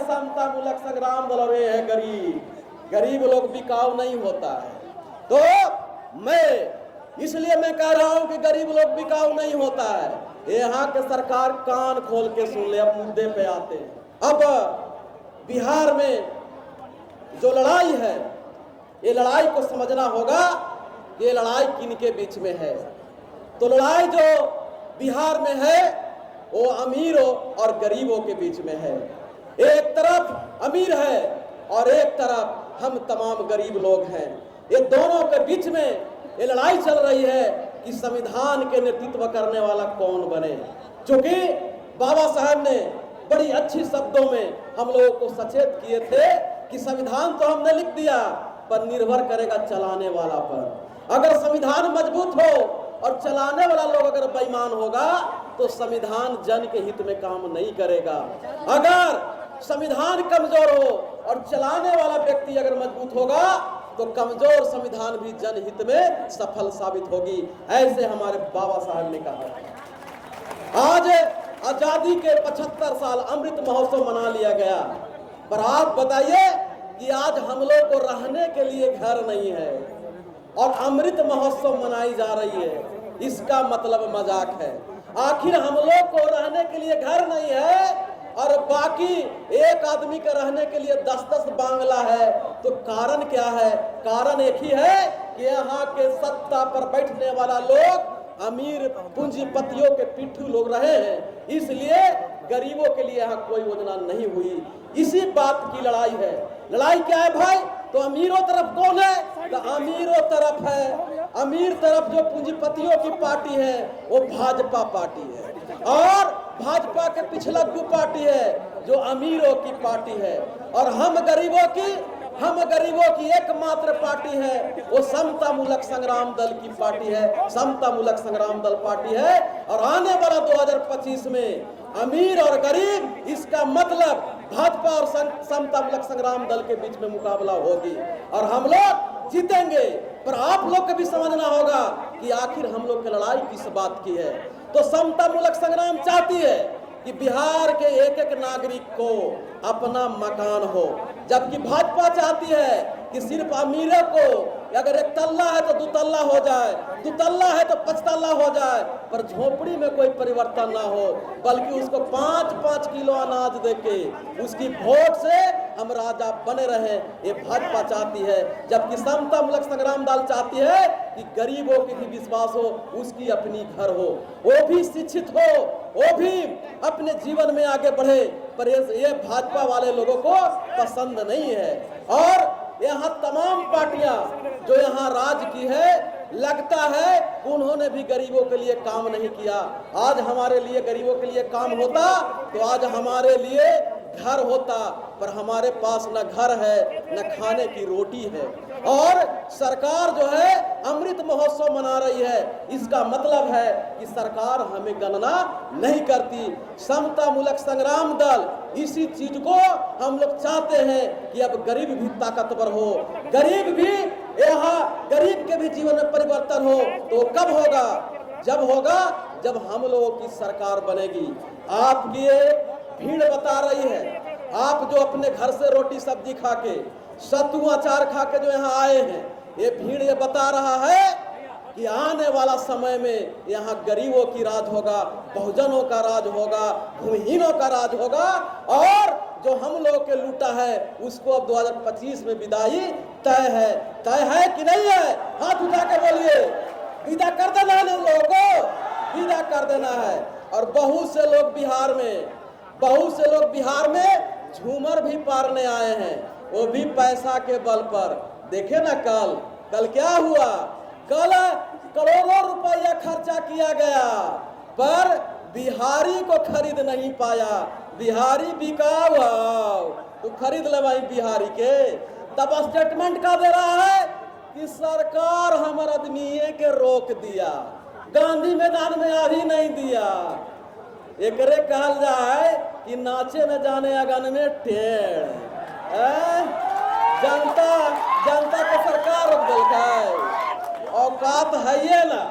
समता मूलक संग्राम दल और ये है गरीब। गरीब लोग बिकाऊ नहीं होता है। तो मैं इसलिए मैं कह रहा हूं कि गरीब लोग बिकाऊ नहीं होता है। यहाँ के सरकार कान खोल के सुन ले। अब मुद्दे पे आते हैं। अब बिहार में जो लड़ाई है, ये लड़ाई को समझना होगा कि ये लड़ाई किनके बीच में है। तो लड़ाई जो बिहार में है वो अमीरों और गरीबों के बीच में है। एक तरफ अमीर है और एक तरफ हम तमाम गरीब लोग हैं। ये दोनों के बीच में ये लड़ाई चल रही है कि संविधान के नेतृत्व करने वाला कौन बने। क्योंकि बाबा साहब ने बड़ी अच्छी शब्दों में हम लोगों को सचेत किए थे कि संविधान तो हमने लिख दिया, पर निर्भर करेगा चलाने वाला पर। अगर संविधान मजबूत हो और चलाने वाला लोग अगर बेईमान होगा तो संविधान जन के हित में काम नहीं करेगा। अगर संविधान कमजोर हो और चलाने वाला व्यक्ति अगर मजबूत होगा तो कमजोर संविधान भी जनहित में सफल साबित होगी। ऐसे हमारे बाबा साहब ने कहा। आज आजादी के 75 साल अमृत महोत्सव मना लिया गया, पर आप बताइए कि आज हम लोग को रहने के लिए घर नहीं है और अमृत महोत्सव मनाई जा रही है। इसका मतलब मजाक है। आखिर हम लोग को रहने के लिए घर नहीं है और बाकी एक आदमी के रहने के लिए 10-10 बांग्ला है, तो कारण क्या है? कारण एक ही है कि यहाँ के सत्ता पर बैठने वाला लोग अमीर पूंजीपतियों के पिट्ठू लोग रहे हैं, इसलिए गरीबों के लिए यहाँ कोई योजना नहीं हुई। इसी बात की लड़ाई है। लड़ाई क्या है भाई? तो अमीरों तरफ कौन है? तो अमीरों तरफ है, अमीर तरफ जो पूंजीपतियों की पार्टी है वो भाजपा पार्टी है, और भाजपा के पिछलग्गू पार्टी है जो अमीरों की पार्टी है। और हम गरीबों की एकमात्र पार्टी है वो समता मूलक संग्राम दल की पार्टी है, समता मूलक संग्राम दल पार्टी है। और आने वाला 2025 में अमीर और गरीब, इसका मतलब भाजपा और समता मूलक संग्राम दल के बीच में मुकाबला होगी और हम लोग जीतेंगे। पर आप लोग को भी समझना होगा कि आखिर हम लोग की लड़ाई किस बात की है। तो समता मूलक संग्राम चाहती है कि बिहार के एक एक नागरिक को अपना मकान हो, जबकि भाजपा चाहती है कि सिर्फ अमीरों को अगर एक तल्ला है तो 2 तल्ला हो जाए, 2 तल्ला है तो 5 तल्ला हो जाए, पर झोपड़ी में कोई परिवर्तन ना हो, बल्कि उसको 5-5 किलो अनाज देके उसकी वोट से हम राजा बने रहे। ये भाजपा चाहती है। जबकि समता मूलक संग्राम दल चाहती है कि गरीबों की भी विश्वास हो, उसकी अपनी घर हो, वो भी शिक्षित हो, वो भी अपने जीवन में आगे बढ़े। पर ये भाजपा वाले लोगों को पसंद नहीं है। और यहाँ तमाम पार्टियां जो यहाँ राज की है, लगता है उन्होंने भी गरीबों के लिए काम नहीं किया। आज हमारे लिए गरीबों के लिए काम होता तो आज हमारे लिए घर होता, पर हमारे पास न घर है न खाने की रोटी है। और सरकार जो है अमृत महोत्सव मना रही है, इसका मतलब है कि सरकार हमें गणना नहीं करती। समता मूलक संग्राम दल इसी चीज को हम लोग चाहते हैं कि अब गरीब भी ताकतवर हो, गरीब भी यहाँ गरीब के भी जीवन में परिवर्तन हो। तो कब होगा? जब होगा जब हम लोगों की सरकार बनेगी। आपकी भीड़ बता रही है, आप जो अपने घर से रोटी सब्जी खा के, सत्तू अचार खा के जो यहाँ आए हैं, ये भीड़ ये बता रहा है कि आने वाला समय में यहाँ गरीबों की राज होगा, बहुजनों का राज होगा, भूमिहीनों का राज होगा। और जो हम लोगों के लूटा है उसको अब 2025 में विदाई तय है। तय है कि नहीं है? हाथ उठा के बोलिए। विदा कर देना है उन लोगों को, विदा कर देना है। और बहुत से लोग बिहार में झूमर भी पारने आए हैं, वो भी पैसा के बल पर। देखे ना कल क्या हुआ? कल करोड़ों रुपया खर्चा किया गया, पर बिहारी को खरीद नहीं पाया। बिहारी बिका हुआ, तो खरीद ले भाई बिहारी के। तब स्टेटमेंट का दे रहा है कि सरकार हमारे आदमी के रोक दिया, गांधी मैदान में अभी नहीं दिया। एकरे कहल जाए कि नाचे न जाने अगन में टेढ़। जनता को सरकार रोक देलका है। औकात है ये ना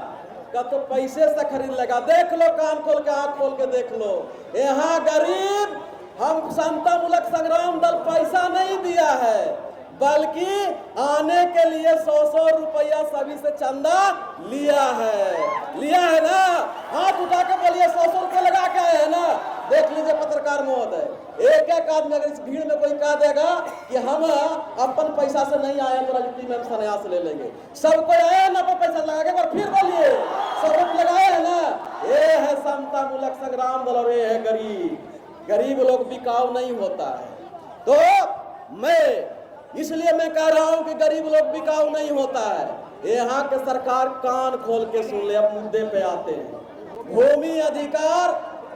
का तो पैसे से खरीद लेगा। देख लो, कान खोल के आँख खोल के देख लो, यहाँ गरीब हम समता मूलक संग्राम दल पैसा नहीं दिया है, बल्कि आने के लिए 100-100 रुपया सभी से चंदा लिया है ना। हाथ उठा के बोलिए 100-100 रुपये लगा के आए हैं ना। देख लीजिए पत्रकार महोदय, एक आदमी अगर इस भीड़ में कोई कह देगा कि हम अपन पैसा से नहीं आए तो राजनीति में हम संन्यास ले लेंगे, सबको आए ना अपन पैसा लगा के, और फिर बोलिए 100 रुपये लगाए है ना। ये है समता मूलक संग्राम दल और ये है गरीब लोग बिकाऊ नहीं होता है। तो इसलिए मैं कह रहा हूं कि गरीब लोग बिकाऊ नहीं होता है। यहाँ के सरकार कान खोल के सुन ले, अब मुद्दे पे आते हैं। भूमि अधिकार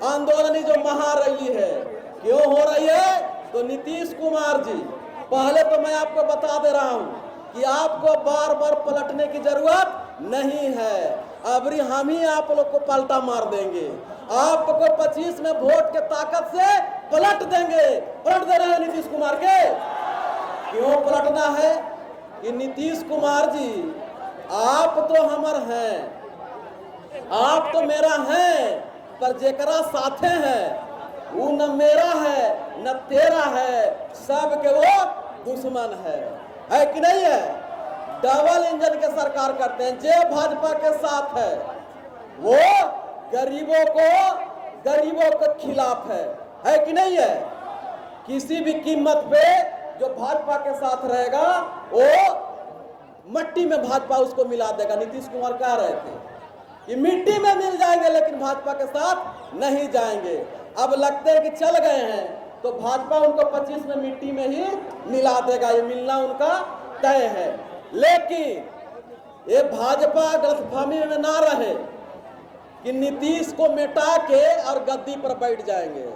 आंदोलन जो महारैली है क्यों हो रही है, तो नीतीश कुमार जी, पहले तो मैं आपको बता दे रहा हूं कि आपको बार बार पलटने की जरूरत नहीं है। अबरी हम ही आप लोग को पलटा मार देंगे, आपको 25 में वोट के ताकत से पलट देंगे। पलट दे रहे हैं नीतीश कुमार के। क्यों पलटना है कि नीतीश कुमार जी, आप तो हमर हैं, आप तो मेरा हैं, पर जेकरा साथे हैं वो न मेरा है न तेरा है, सब के वो दुश्मन है कि नहीं है। डबल इंजन के सरकार करते हैं। जो भाजपा के साथ है वो गरीबों के खिलाफ है कि नहीं है। किसी भी कीमत पे जो भाजपा के साथ रहेगा वो मट्टी में भाजपा उसको मिला देगा। नीतीश कुमार कह रहे थे कि मिट्टी में मिल जाएंगे लेकिन भाजपा के साथ नहीं जाएंगे। अब लगते हैं कि चल गए हैं तो भाजपा उनको 25 में मिट्टी में ही मिला देगा, ये मिलना उनका तय है। लेकिन ये भाजपा गलतफहमी में ना रहे कि नीतीश को मिटा के और गद्दी पर बैठ जाएंगे।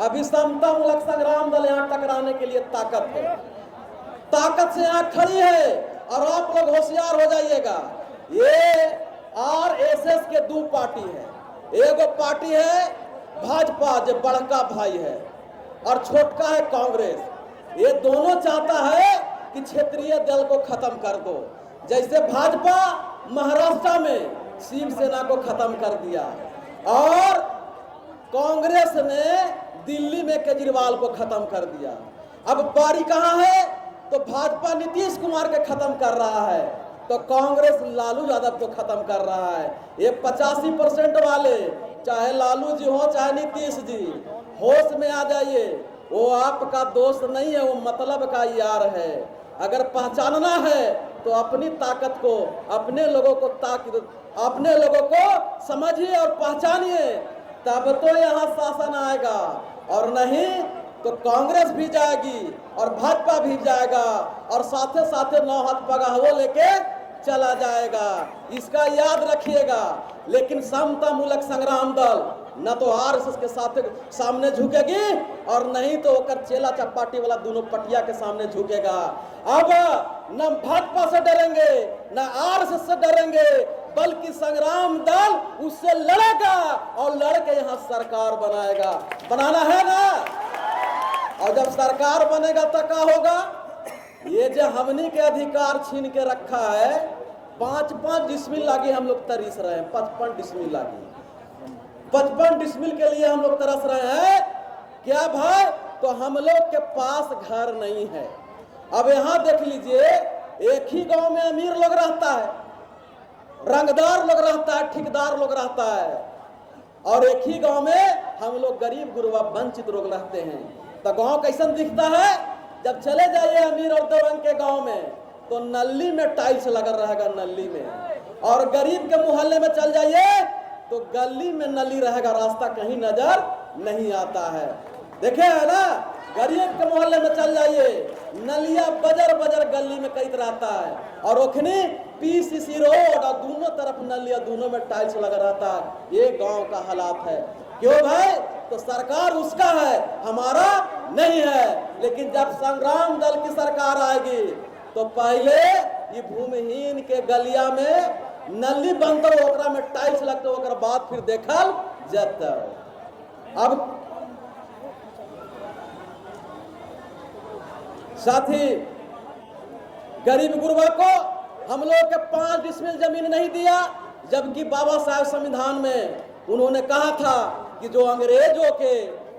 अभी समता मूलक संग्राम दल यहाँ टकराने के लिए ताकत है, ताकत से यहाँ खड़ी है। और आप लोग होशियार हो जाइएगा। ये आरएसएस के दो पार्टी है, एगो पार्टी है भाजपा जो बड़का भाई है और छोटका है कांग्रेस। ये दोनों चाहता है कि क्षेत्रीय दल को खत्म कर दो। जैसे भाजपा महाराष्ट्र में शिवसेना को खत्म कर दिया और कांग्रेस ने दिल्ली में केजरीवाल को खत्म कर दिया। अब बारी कहां है, तो भाजपा नीतीश कुमार के खत्म कर रहा है तो कांग्रेस लालू यादव को खत्म कर रहा है। ये 85% वाले, चाहे लालू जी हो चाहे नीतीश जी, होश में आ जाइए। वो आपका दोस्त नहीं है, वो मतलब का यार है। अगर पहचानना है तो अपनी ताकत को, अपने लोगों को समझिए और पहचानिए, तब तो यहाँ शासन आएगा। और नहीं तो कांग्रेस भी जाएगी और भाजपा भी जाएगा और साथे साथे 9 हाथ पगाहो लेके चला जाएगा। इसका याद रखिएगा। लेकिन समता मूलक संग्राम दल न तो आरएसएस के सामने झुकेगी और नहीं तो ओकर चेला चपाटी वाला दोनों पटिया के सामने झुकेगा। अब न भाजपा से डरेंगे न आरएसएस से डरेंगे, बल्कि संग्राम दल उससे लड़ेगा और लड़के यहाँ सरकार बनाएगा। बनाना है ना। और जब सरकार बनेगा तो क्या होगा, ये जो हमनी के अधिकार छीन के रखा है, 5-5 डिसमिल लागी हम लोग तरीस रहे हैं। 55 डिसमिल लागी, 55 डिसमिल के लिए हम लोग तरस रहे हैं। क्या भाई, तो हम लोग के पास घर नहीं है। अब यहाँ देख लीजिए, एक ही गांव में अमीर लोग रहता है, रंगदार लोग रहता है, ठेकेदार लोग रहता है, और एक ही गांव में हम लोग गरीब गुरबा वंचित लोग रहते हैं। तो गांव कैसन दिखता है, जब चले जाइए अमीर और दबंग के गांव में तो नली में टाइल्स लगा रहेगा, नली में। और गरीब के मोहल्ले में चल जाइए तो गली में नली रहेगा, रास्ता कहीं नजर नहीं आता है। देखे है ना, गरीब के मोहल्ले में चल जाइए, नलिया बजर गली में कई रहता है और ओखनी पीसीसी रोड और दोनों तरफ नलिया, दोनों में टाइल्स लगा रहता है। ये गांव का हालात है। क्यों भाई, तो सरकार उसका है, हमारा नहीं है। लेकिन जब संग्राम दल की सरकार आएगी तो पहले ये भूमिहीन के गलिया में नली बनता, ओकरा में टाइल्स लगता, ओकर बाद फिर देखल जाता। अब साथी गरीब गुरबा को हम लोग के 5 डिसमिल जमीन नहीं दिया, जबकि बाबा साहब संविधान में उन्होंने कहा था कि जो अंग्रेजों के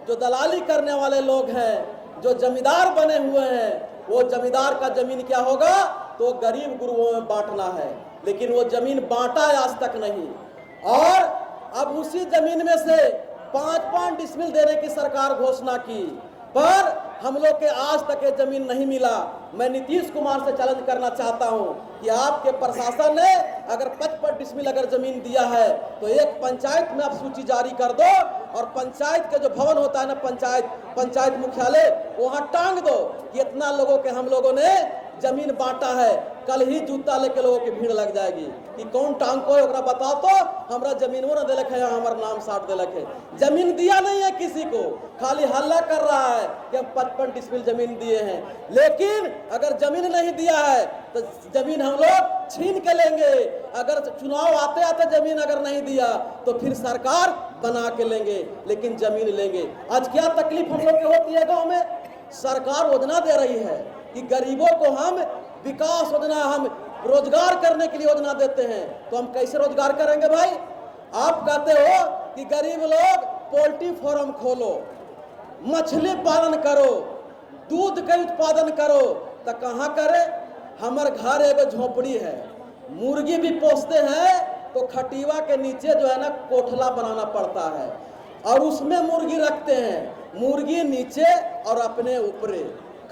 जो दलाली करने वाले लोग हैं, जो जमींदार बने हुए हैं, वो जमींदार का जमीन क्या होगा, तो गरीब गुरुओं में बांटना है। लेकिन वो जमीन बांटा आज तक नहीं, और अब उसी जमीन में से 5-5 डिसमिल देने की सरकार घोषणा की, पर हम लोग के आज तक ये जमीन नहीं मिला। मैं नीतीश कुमार से चैलेंज करना चाहता हूं कि आपके प्रशासन ने अगर 55 डिसमिल अगर जमीन दिया है तो एक पंचायत में आप सूची जारी कर दो, और पंचायत के जो भवन होता है ना, पंचायत मुख्यालय, वहां टांग दो कि इतना लोगों के हम लोगों ने जमीन बांटा है। कल ही जूता लेके लोगों की भीड़ लग जाएगी कि कौन टांग को है, बताओ तो हमरा जमीन वो न दिलक है, हमारा नाम साट दिलक है। जमीन दिया नहीं है किसी को, खाली हल्ला कर रहा है कि हम 55 डिसमिल जमीन दिए हैं। लेकिन अगर जमीन नहीं दिया है तो जमीन हम लोग छीन के लेंगे। अगर चुनाव आते आते जमीन अगर नहीं दिया तो फिर सरकार बना के लेंगे, लेकिन जमीन लेंगे। आज क्या तकलीफ हम लोग की होती है गाँव में, सरकार योजना दे रही है कि गरीबों को हम विकास योजना, हम रोजगार करने के लिए योजना देते हैं, तो हम कैसे रोजगार करेंगे भाई? आप कहते हो कि गरीब लोग पोल्ट्री फार्म खोलो, मछली पालन करो, दूध का उत्पादन करो, तो कहाँ करे? हमारे घर एक झोपड़ी है, मुर्गी भी पोसते हैं तो खटिवा के नीचे जो है ना कोठला बनाना पड़ता है, और उसमें मुर्गी रखते हैं, मुर्गी नीचे और अपने ऊपरे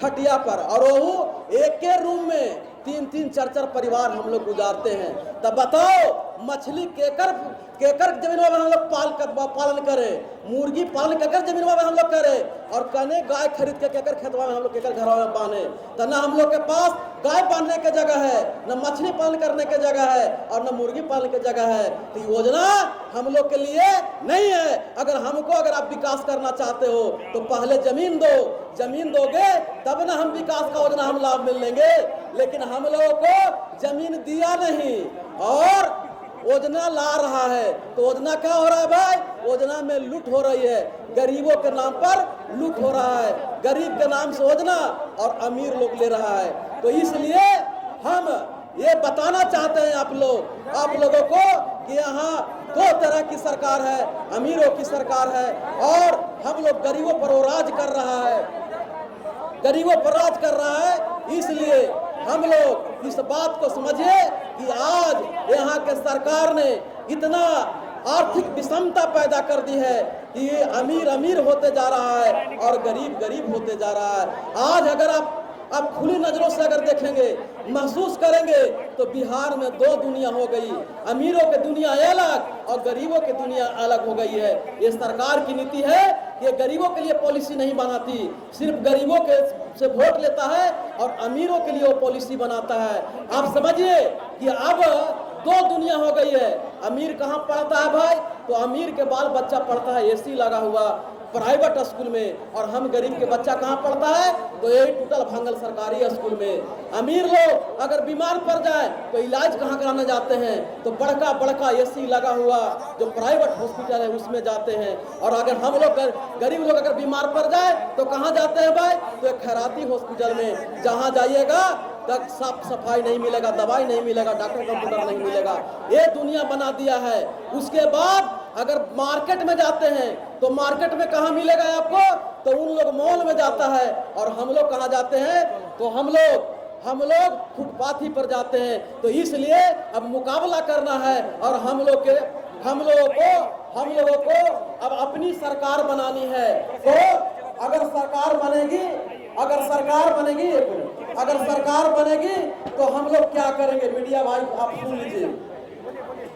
खटिया पर, और वो एक के रूम में 3-3, 4-4 परिवार हम लोग गुजारते हैं। तब बताओ मछली केकर जमीन में हम लोग पालन करें, मुर्गी पालन केकर जमीन में हम लोग करें, और कने गाय खरीद के केकर खेतवा में हम लोग केकर घरों में बांधे? तो ना हम लोग के पास गाय बांधने की जगह है, न मछली पालन करने की जगह है, और न मुर्गी पालन की जगह है। तो योजना हम लोग के लिए नहीं है। अगर आप विकास करना चाहते हो तो पहले जमीन दो, जमीन दोगे तब ना हम विकास का योजना हम लाभ मिल लेंगे। लेकिन हम लोगों को जमीन दिया नहीं और योजना ला रहा है, तो योजना क्या हो रहा है भाई? योजना में लूट हो रही है, गरीबों के नाम पर लूट हो रहा है, गरीब के नाम से योजना और अमीर लोग ले रहा है। तो इसलिए हम ये बताना चाहते हैं आप लोगों को कि यहाँ 2 तरह की सरकार है, अमीरों की सरकार है, और हम लोग गरीबों पर राज कर रहा है, गरीबों पर राज कर रहा है। इसलिए हम लोग इस बात को समझिए कि आज यहाँ के सरकार ने इतना आर्थिक विषमता पैदा कर दी है कि ये अमीर अमीर होते जा रहा है और गरीब गरीब होते जा रहा है। आज अगर आप खुली नजरों से अगर देखेंगे, महसूस करेंगे, तो बिहार में 2 दुनिया हो गई, अमीरों की दुनिया अलग और गरीबों की दुनिया अलग हो गई है। ये सरकार की नीति है कि गरीबों के लिए पॉलिसी नहीं बनाती, सिर्फ गरीबों के से वोट लेता है और अमीरों के लिए वो पॉलिसी बनाता है। आप समझिए कि अब 2 दुनिया हो गई है। अमीर कहाँ पढ़ता है भाई? तो अमीर के बाल बच्चा पढ़ता है एसी लगा हुआ प्राइवेट स्कूल में, और हम गरीब के बच्चा कहाँ पढ़ता है? तो यही टूटल भांगल सरकारी स्कूल में। अमीर लोग अगर बीमार पड़ जाए तो इलाज कहाँ कराने जाते हैं? तो बड़का एसी लगा हुआ जो प्राइवेट हॉस्पिटल है उसमें जाते हैं। और अगर हम लोग गरीब लोग अगर बीमार पड़ जाए तो कहाँ जाते हैं भाई? तो एक खैराती हॉस्पिटल में, जहाँ जाइएगा तक साफ सफाई नहीं मिलेगा, दवाई नहीं मिलेगा, डॉक्टर कंप्यूटर नहीं मिलेगा। ये दुनिया बना दिया है। उसके बाद अगर मार्केट में जाते हैं तो मार्केट में कहाँ मिलेगा आपको? तो उन लोग मॉल में जाता है, और हम लोग कहाँ जाते हैं? तो हम लोग फुटपाथ ही पर जाते हैं। तो इसलिए अब मुकाबला करना है, और हम लोगों को अब अपनी सरकार बनानी है। तो अगर सरकार बनेगी तो हम लोग क्या करेंगे? मीडिया भाई आप सुन लीजिए,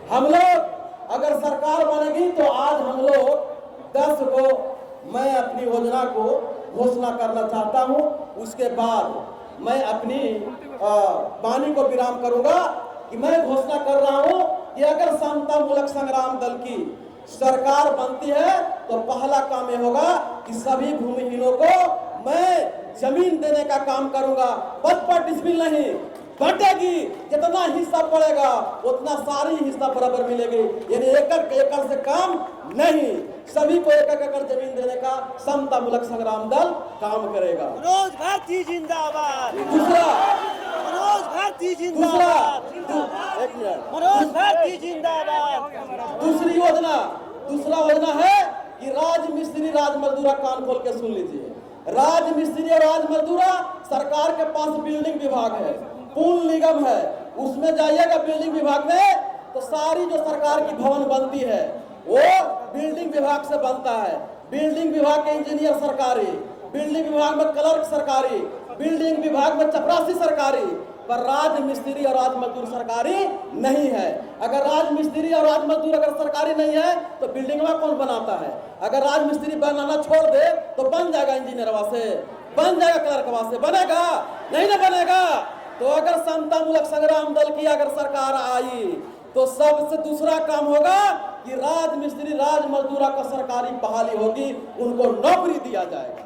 हम लोग अगर सरकार बनेगी तो आज हम लोग 10 को मैं अपनी योजना को घोषणा करना चाहता हूं। उसके बाद मैं अपनी वाणी को विराम करूंगा कि मैं घोषणा कर रहा हूं कि अगर समता मूलक संग्राम दल की सरकार बनती है तो पहला काम यह होगा कि सभी भूमिहीनों को मैं जमीन देने का काम करूंगा। 55 डिसमिल नहीं बटेगी, जितना हिस्सा पड़ेगा उतना सारी हिस्सा बराबर मिलेगी, यानी एकड़ से काम नहीं, सभी को एक एकड़ जमीन देने का समता मूलक संग्राम दल काम करेगा। मनोज भारती जिंदाबाद। दूसरा मनोज भारती जिंदाबाद। एक मिनट, मनोज भारती जिंदाबाद। दूसरा योजना है कि कि राज मिस्त्री राज मजदूरा कान खोल के सुन लीजिए। राज मिस्त्री और राज मजदूरा सरकार के पास बिल्डिंग विभाग है, पुल निगम है, उसमें जाइएगा बिल्डिंग विभाग में तो सारी जो सरकार की भवन बनती है वो बिल्डिंग विभाग से बनता है। बिल्डिंग विभाग के इंजीनियर सरकारी, बिल्डिंग विभाग में क्लर्क सरकारी, बिल्डिंग विभाग में चपरासी सरकारी, पर राज मिस्त्री और राज मजदूर सरकारी नहीं है। अगर राज मिस्त्री और राज मजदूर अगर सरकारी नहीं है तो बिल्डिंग में कौन बनाता है? अगर राज मिस्त्री बनाना छोड़ दे तो बन जाएगा इंजीनियरवा से, बन जाएगा क्लर्कवा से, बनेगा नहीं ना बनेगा। तो अगर समता मूलक संग्राम दल की अगर सरकार आई तो सबसे दूसरा काम होगा कि राज मिस्त्री राज मजदूरा का सरकारी बहाली होगी, उनको नौकरी दिया जाएगा,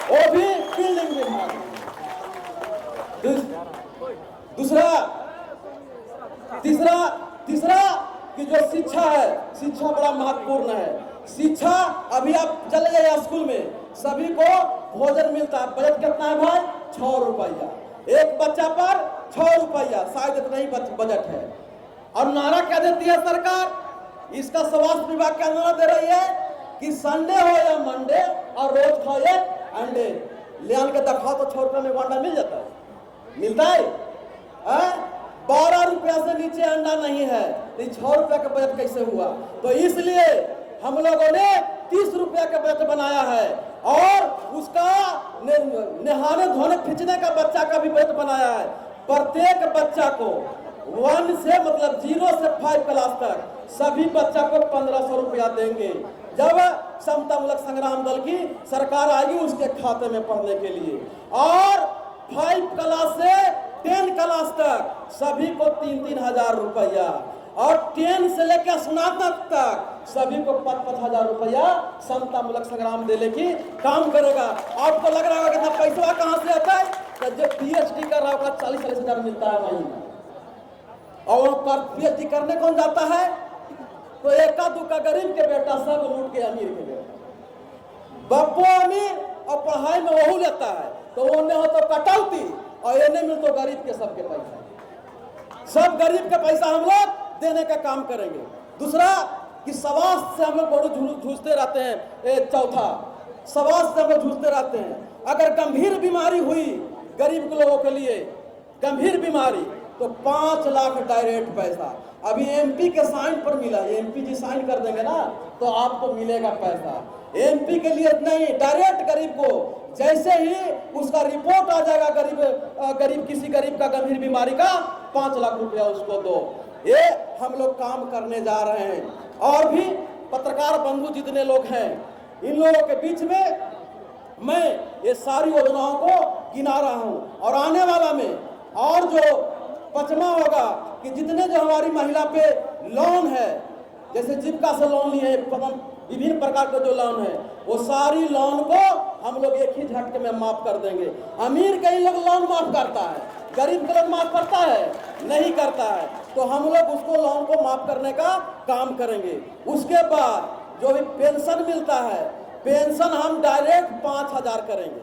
वो भी बिल्डिंग विभाग में। तीसरा कि जो शिक्षा है, शिक्षा बड़ा महत्वपूर्ण है। शिक्षा अभी आप चले गए स्कूल में, सभी को भोजन मिलता है। बजट कितना है भाई? 6 रुपया, एक बच्चा पर 6 रुपया, शायद इतना ही बजट है। और नारा क्या देती है सरकार? इसका स्वास्थ्य विभाग क्या नारा दे रही है कि संडे हो या मंडे और रोज खाओ एक अंडे। ले आन के दिखाओ तो 6 रुपये में अंडा मिल जाता है, मिलता है? 12 रुपया से नीचे अंडा नहीं है, तो 6 रुपया का बजट कैसे हुआ? तो इसलिए हम लोगों ने 30 रुपया का बजट बनाया है और उसका नहाने धोने खींचने का बच्चा का भी बजट बनाया है। प्रत्येक बच्चा को 1 से मतलब 0 से 5 क्लास तक सभी बच्चा को 1500 रुपया देंगे। जब समता मूलक संग्राम दल की सरकार आएगी उसके खाते में पढ़ने के लिए, और 5 क्लास से 10 क्लास तक सभी को 3-3 हजार रुपया, और 10 से लेकर स्नातक तक सभी को 5-5 हजार रुपया समता मूलक संग्राम देने की काम करेगा। आपको लग रहा होगा कितना पैसा कहां से आता है? तो जो PhD कर रहा होगा 40-40 हजार मिलता है महीना, और PhD करने कौन जाता है? तो एका दुका गरीब के बेटा सब लूट के अमीर के बेटा, बप्पो अमीर और पढ़ाई में वहू लेता है, तो उन्हें हो तो कटौती और ये नहीं मिल तो गरीब के सबके पैसा, सब गरीब का पैसा हम लोग देने का काम करेंगे। दूसरा कि स्वास्थ्य से हम लोग बहुत जूझते रहते हैं। चौथा, स्वास्थ्य से हम लोग जूझते रहते हैं। अगर गंभीर बीमारी हुई गरीब के लोगों के लिए, गंभीर बीमारी, तो 5 लाख डायरेक्ट पैसा। अभी MP के साइन पर मिला, MP जी साइन कर देंगे ना तो आपको मिलेगा पैसा। MP के लिए नहीं, डायरेक्ट गरीब को, जैसे ही उसका रिपोर्ट आ जाएगा गरीब किसी गरीब का गंभीर बीमारी का, 5 लाख रुपया उसको दो। ये हम लोग काम करने जा रहे हैं। और भी पत्रकार बंधु जितने लोग हैं, इन लोगों के बीच में मैं ये सारी योजनाओं को गिना रहा हूं, और आने वाला में और जो 5वां होगा कि जितने जो हमारी महिला पे लोन है, जैसे जीविका से लोन लिए, विभिन्न प्रकार के जो लोन है, वो सारी लोन को हम लोग एक ही झटके में माफ कर देंगे। अमीर कई लोग लोन माफ करता है, गरीब का लोन माफ करता है? नहीं करता है। तो हम लोग उसको लोन को माफ करने का काम करेंगे। उसके बाद जो भी पेंशन मिलता है, पेंशन हम डायरेक्ट 5000 करेंगे।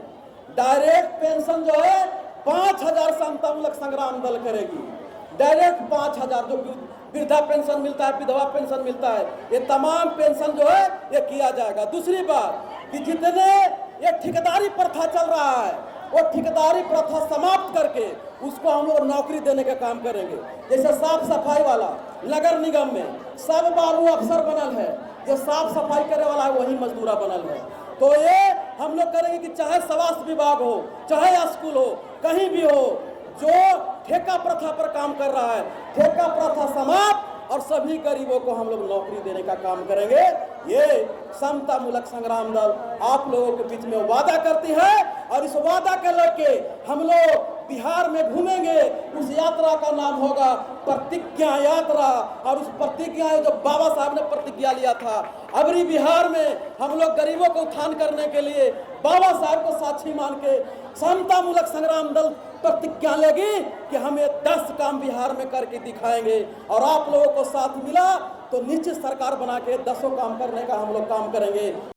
डायरेक्ट पेंशन जो है 5000 समता मूलक संग्राम दल करेगी, डायरेक्ट 5000। जो वृद्धा पेंशन मिलता है, विधवा पेंशन मिलता है, ये तमाम पेंशन जो है ये किया जाएगा। दूसरी बात कि जितने ये ठेकेदारी प्रथा चल रहा है, वो ठेकेदारी प्रथा समाप्त करके उसको हम लोग नौकरी देने का काम करेंगे। जैसे साफ सफाई वाला नगर निगम में सब बाबू अफसर बनल है, जो साफ सफाई करे वाला है वही मजदूरा बनल है। तो ये हम लोग करेंगे कि चाहे स्वास्थ्य विभाग हो, चाहे स्कूल हो, कहीं भी हो, जो ठेका प्रथा पर काम कर रहा है, ठेका प्रथा समाप्त, और सभी गरीबों को हम लोग नौकरी देने का काम करेंगे। ये समता मूलक संग्राम दल आप लोगों के बीच में वादा करती है, और इस वादा के लेके हम लोग बिहार में घूमेंगे। उस यात्रा का नाम होगा प्रतिज्ञा यात्रा, और उस प्रतिज्ञा जो बाबा साहब ने प्रतिज्ञा लिया था, अबरी बिहार में हम लोग गरीबों को उत्थान करने के लिए बाबा साहब को साक्षी मान के समता मूलक संग्राम दल प्रतिज्ञा लेगी कि हम ये 10 काम बिहार में करके दिखाएंगे। और आप लोगों को साथ मिला तो निश्चित सरकार बना के 10 काम करने का हम लोग काम करेंगे।